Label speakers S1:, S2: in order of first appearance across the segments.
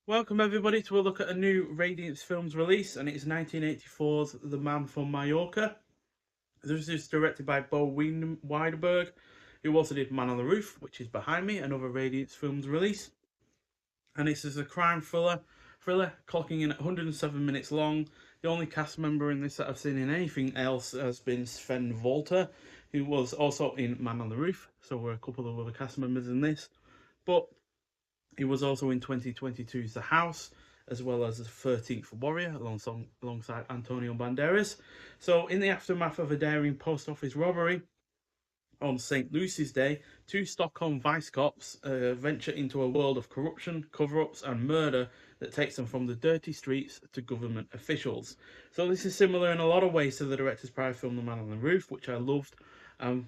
S1: Welcome everybody to a look at a new Radiance Films release, and it's 1984's The Man from Majorca. This is directed by Bo Widerberg, who also did Man on the Roof, which is behind me, another Radiance Films release. And this is a crime thriller clocking in at 107 minutes long. The only cast member in this that I've seen in anything else has been Sven Wollter, who was also in Man on the Roof, so we're a couple of other cast members in this. But he was also in 2022's The House, as well as The 13th Warrior, alongside Antonio Banderas. So, in the aftermath of a daring post office robbery on St. Lucy's Day, two Stockholm vice cops venture into a world of corruption, cover ups, and murder that takes them from the dirty streets to government officials. So, this is similar in a lot of ways to the director's prior film, The Man on the Roof, which I loved,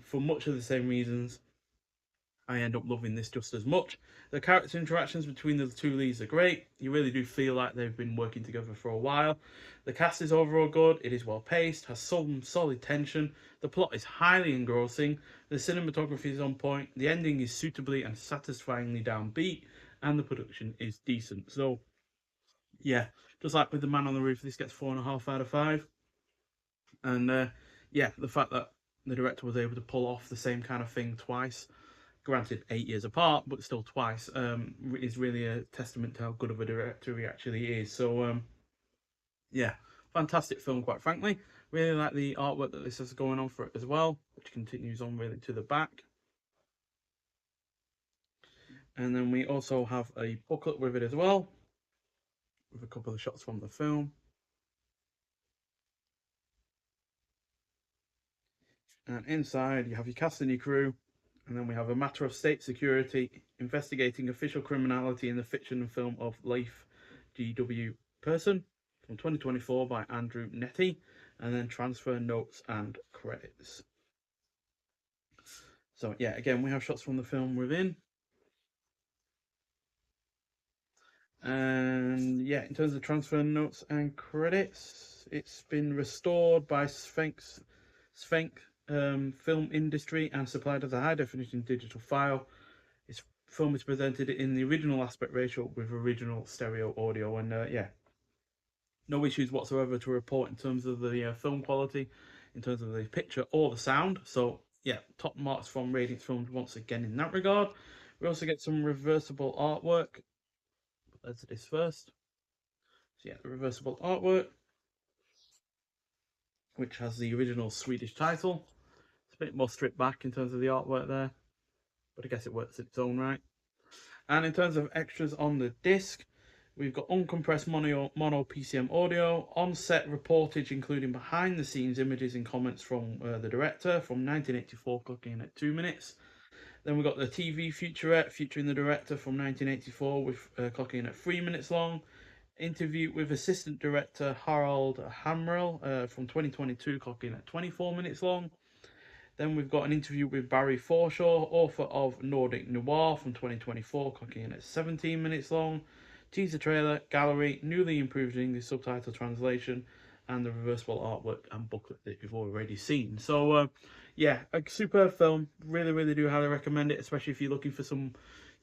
S1: for much of the same reasons. I end up loving this just as much. The character interactions between the two leads are great. You really do feel like they've been working together for a while. The cast is overall good. It is well paced, has some solid tension. The plot is highly engrossing. The cinematography is on point. The ending is suitably and satisfyingly downbeat, and the production is decent. So, yeah, just like with The Man on the Roof, this gets 4.5 out of 5. And yeah, the fact that the director was able to pull off the same kind of thing twice, granted 8 years apart, but still twice, is really a testament to how good of a director he actually is. So yeah, fantastic film, quite frankly. Really like the artwork that this is going on for it as well, which continues on really to the back. And then we also have a booklet with it as well, with a couple of shots from the film. And inside you have your cast and your crew, and then we have a matter of state security investigating official criminality in the fiction and film of Leif G.W. Person from 2024 by Andrew Netty, and then transfer notes and credits. So yeah, again, we have shots from the film within. And yeah, in terms of transfer notes and credits, it's been restored by Sphinx Film Industry and supplied as a high definition digital file. Its film is presented in the original aspect ratio with original stereo audio, and yeah, no issues whatsoever to report in terms of the film quality, in terms of the picture or the sound. So yeah, top marks from Radiance Films once again in that regard. We also get some reversible artwork. Let's do this first. So yeah, the reversible artwork, which has the original Swedish title. It's a bit more stripped back in terms of the artwork there, but I guess it works in its own right. And in terms of extras on the disc, we've got uncompressed mono PCM audio, on-set reportage including behind-the-scenes images and comments from the director from 1984, clocking in at 2 minutes. Then we've got the TV featurette featuring the director from 1984 with clocking in at 3 minutes long. Interview with assistant director Harald Hamrell from 2022, clocking at 24 minutes long. Then we've got an interview with Barry Forshaw, author of Nordic Noir from 2024, clocking in at 17 minutes long. Teaser trailer, gallery, newly improved English subtitle translation, and the reversible artwork and booklet that you've already seen. So, yeah, a superb film. Really, really do highly recommend it, especially if you're looking for some,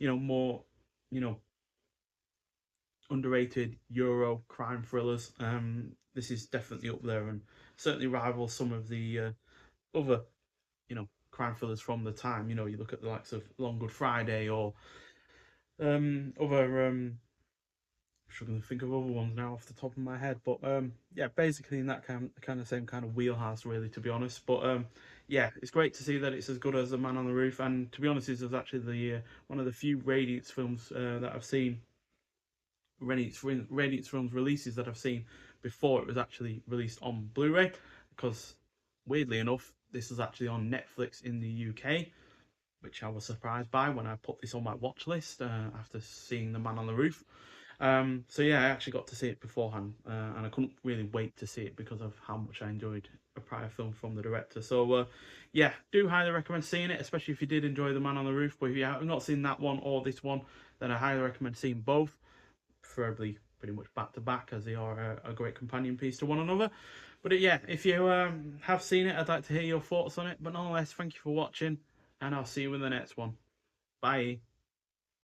S1: more, underrated Euro crime thrillers. This is definitely up there and certainly rivals some of the other, crime thrillers from the time. You look at the likes of Long Good Friday or other struggling to think of other ones now off the top of my head, but yeah, basically in that kind of same kind of wheelhouse, really, to be honest. But yeah, it's great to see that it's as good as The Man on the Roof, and to be honest, this is actually the one of the few Radiance films that I've seen, Radiance films releases that I've seen before it was actually released on Blu-ray, because weirdly enough, this is actually on Netflix in the UK, which I was surprised by when I put this on my watch list after seeing The Man on the Roof. So yeah, I actually got to see it beforehand, and I couldn't really wait to see it because of how much I enjoyed a prior film from the director. So yeah, do highly recommend seeing it, especially if you did enjoy The Man on the Roof. But if you have not seen that one or this one, then I highly recommend seeing both, preferably pretty much back to back, as they are a great companion piece to one another. But yeah, if you have seen it, I'd like to hear your thoughts on it. But nonetheless, thank you for watching, and I'll see you in the next one. Bye.